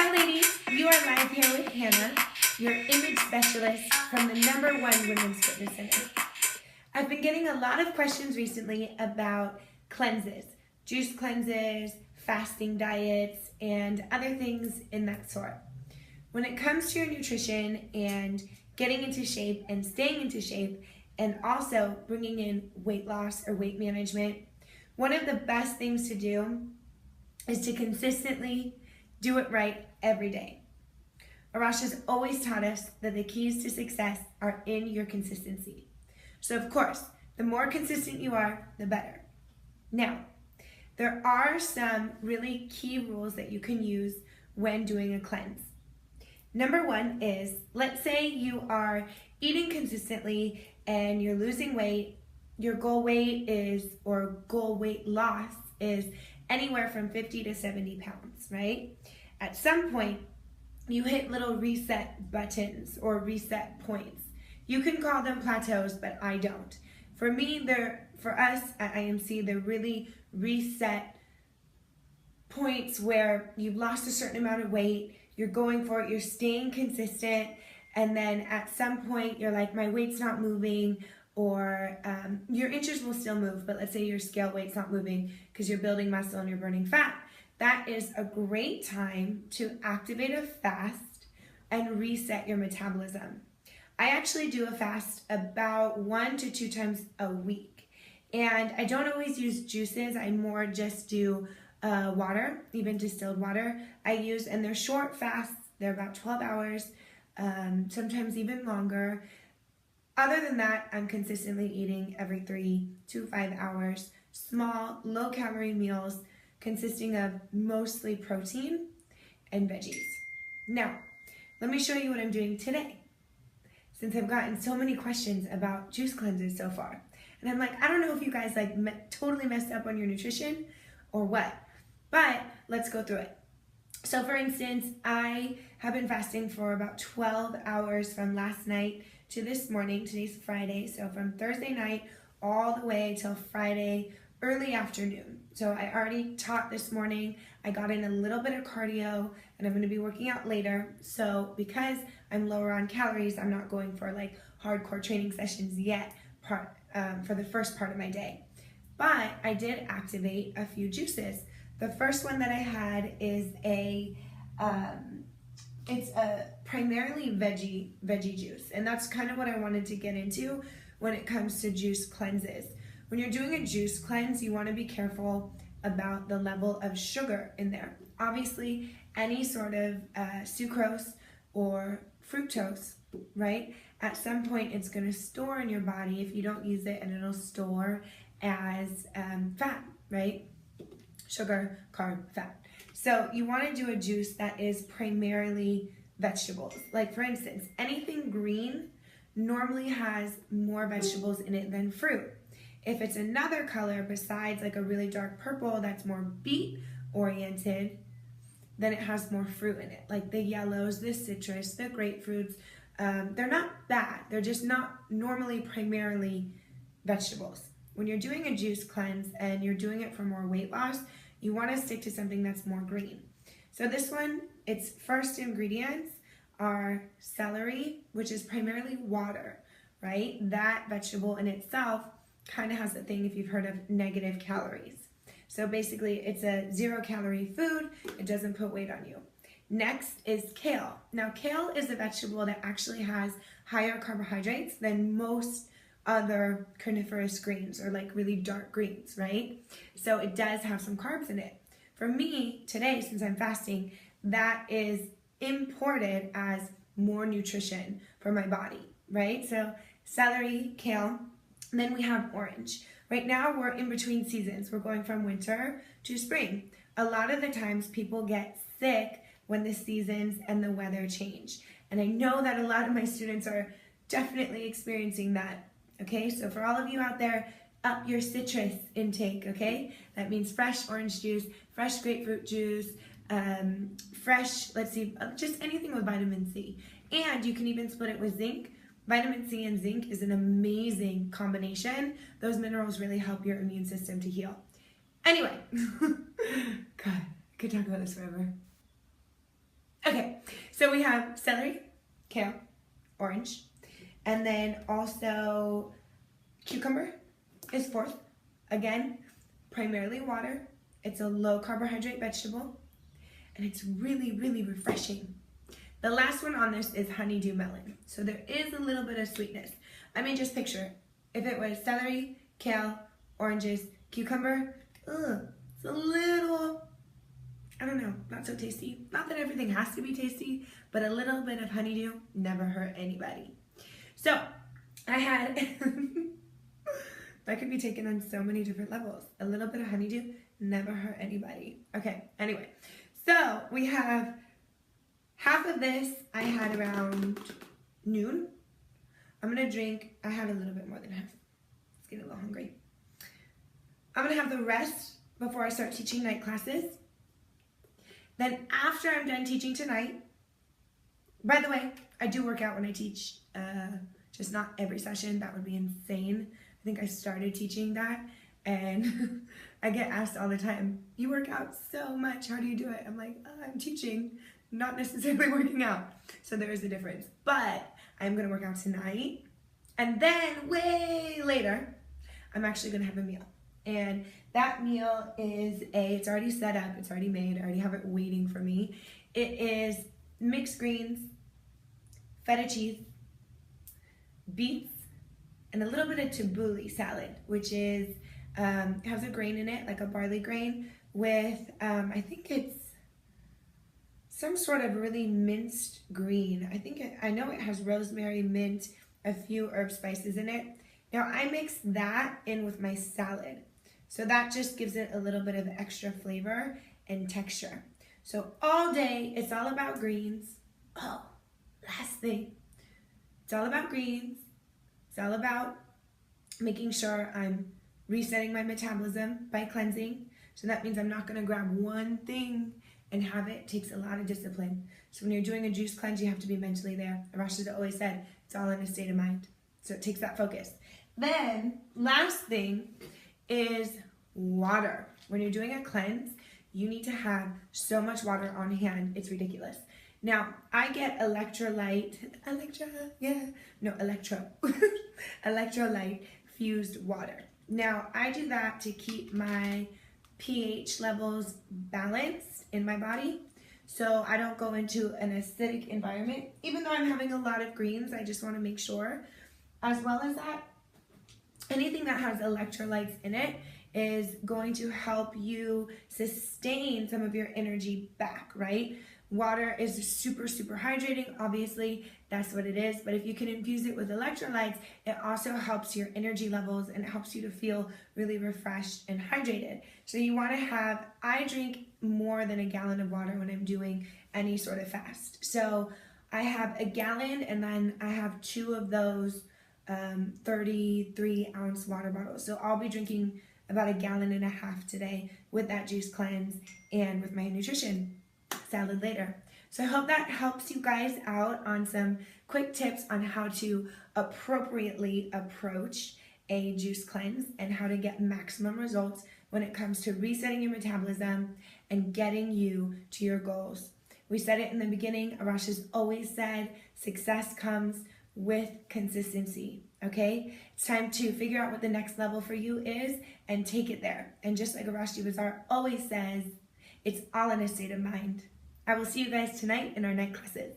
Hi ladies, you are live here with Hannah, your image specialist from the #1 women's fitness center. I've been getting a lot of questions recently about cleanses, juice cleanses, fasting diets, and other things in that sort. When it comes to your nutrition and getting into shape and staying into shape, and also bringing in weight loss or weight management, one of the best things to do is to consistently do it right every day. Arash has always taught us that the keys to success are in your consistency. So of course, the more consistent you are, the better. Now, there are some really key rules that you can use when doing a cleanse. #1 is, let's say you are eating consistently and you're losing weight. Your goal weight is, or goal weight loss is anywhere from 50 to 70 pounds, right? At some point, you hit little reset buttons or reset points. You can call them plateaus, but I don't. For me, for us at IMC, they're really reset points where you've lost a certain amount of weight, you're going for it, you're staying consistent, and then at some point you're like, my weight's not moving, or your inches will still move, but let's say your scale weight's not moving because you're building muscle and you're burning fat. That is a great time to activate a fast and reset your metabolism. I actually do a fast about 1 to 2 times a week, and I don't always use juices. I more just do water, even distilled water I use, and they're short fasts. They're about 12 hours, sometimes even longer. Other than that, I'm consistently eating every 3 to 5 hours, small, low-calorie meals consisting of mostly protein and veggies. Now, let me show you what I'm doing today, since I've gotten so many questions about juice cleanses so far. And I'm like, I don't know if you guys totally messed up on your nutrition or what, but let's go through it. So for instance, I have been fasting for about 12 hours from last night to this morning. Today's Friday, so from Thursday night all the way till Friday early afternoon. So I already taught this morning. I got in a little bit of cardio, and I'm going to be working out later. So because I'm lower on calories, I'm not going for like hardcore training sessions yet for the first part of my day. But I did activate a few juices. The first one that I had is it's a primarily veggie juice, and that's kind of what I wanted to get into when it comes to juice cleanses. When you're doing a juice cleanse, you want to be careful about the level of sugar in there. Obviously, any sort of sucrose or fructose, right? At some point, it's going to store in your body if you don't use it, and it'll store as fat, right? Sugar, carb, fat. So you want to do a juice that is primarily vegetables. Like for instance, anything green normally has more vegetables in it than fruit. If it's another color besides like a really dark purple that's more beet oriented, then it has more fruit in it. Like the yellows, the citrus, the grapefruits, they're not bad. They're just not normally primarily vegetables. When you're doing a juice cleanse and you're doing it for more weight loss, you want to stick to something that's more green. So this one, its first ingredients are celery, which is primarily water, right? That vegetable in itself kind of has the thing, if you've heard of negative calories. So basically it's a 0-calorie food. It doesn't put weight on you. Next is kale. Now kale is a vegetable that actually has higher carbohydrates than most other carnivorous greens, or like really dark greens, right? So it does have some carbs in it. For me today, since I'm fasting, that is imported as more nutrition for my body, right? So celery, kale, and then we have orange. Right now we're in between seasons. We're going from winter to spring. A lot of the times people get sick when the seasons and the weather change. And I know that a lot of my students are definitely experiencing that. Okay, so for all of you out there, up your citrus intake, okay? That means fresh orange juice, fresh grapefruit juice, fresh, let's see, just anything with vitamin C. And you can even split it with zinc. Vitamin C and zinc is an amazing combination. Those minerals really help your immune system to heal. Anyway, God, I could talk about this forever. Okay, so we have celery, kale, orange, and then also cucumber is fourth. Again, primarily water. It's a low carbohydrate vegetable, and it's really, really refreshing. The last one on this is honeydew melon. So there is a little bit of sweetness. I mean, just picture if it was celery, kale, oranges, cucumber, it's a little, I don't know, not so tasty. Not that everything has to be tasty, but a little bit of honeydew never hurt anybody. So I had, that could be taken on so many different levels. A little bit of honeydew never hurt anybody. Okay, anyway, so we have half of this I had around noon. I'm gonna drink, I had a little bit more than half. It's getting a little hungry. I'm gonna have the rest before I start teaching night classes. Then after I'm done teaching tonight, by the way, I do work out when I teach, just not every session. That would be insane. I think I started teaching that, and I get asked all the time, you work out so much, how do you do it? I'm like, I'm teaching, not necessarily working out. So there is a difference, but I'm gonna work out tonight, and then way later, I'm actually gonna have a meal. And that meal is it's already set up, it's already made, I already have it waiting for me. It is mixed greens, feta cheese, beets, and a little bit of tabbouleh salad, which is, has a grain in it, like a barley grain, with, I think it's some sort of really minced green. I know it has rosemary, mint, a few herb spices in it. Now I mix that in with my salad. So that just gives it a little bit of extra flavor and texture. So all day, it's all about greens. Oh, last thing. It's all about greens. It's all about making sure I'm resetting my metabolism by cleansing. So that means I'm not gonna grab one thing and have it. It takes a lot of discipline. So when you're doing a juice cleanse, you have to be mentally there. Arash has always said, it's all in a state of mind. So it takes that focus. Then, last thing is water. When you're doing a cleanse, you need to have so much water on hand, it's ridiculous. Now, I get electrolyte fused water. Now, I do that to keep my pH levels balanced in my body, so I don't go into an acidic environment. Even though I'm having a lot of greens, I just want to make sure. As well as that, anything that has electrolytes in it is going to help you sustain some of your energy back, right? Water is super, super hydrating. Obviously, that's what it is. But if you can infuse it with electrolytes, it also helps your energy levels and it helps you to feel really refreshed and hydrated. So you want to have, I drink more than a gallon of water when I'm doing any sort of fast. So I have a gallon and then I have 2 of those 33-ounce water bottles. So I'll be drinking about 1.5 gallons today with that juice cleanse and with my nutrition salad later. So I hope that helps you guys out on some quick tips on how to appropriately approach a juice cleanse and how to get maximum results when it comes to resetting your metabolism and getting you to your goals. We said it in the beginning, Arash has always said, success comes with consistency, okay? It's time to figure out what the next level for you is and take it there. And just like Arash Bazaar always says, it's all in a state of mind. I will see you guys tonight in our night classes.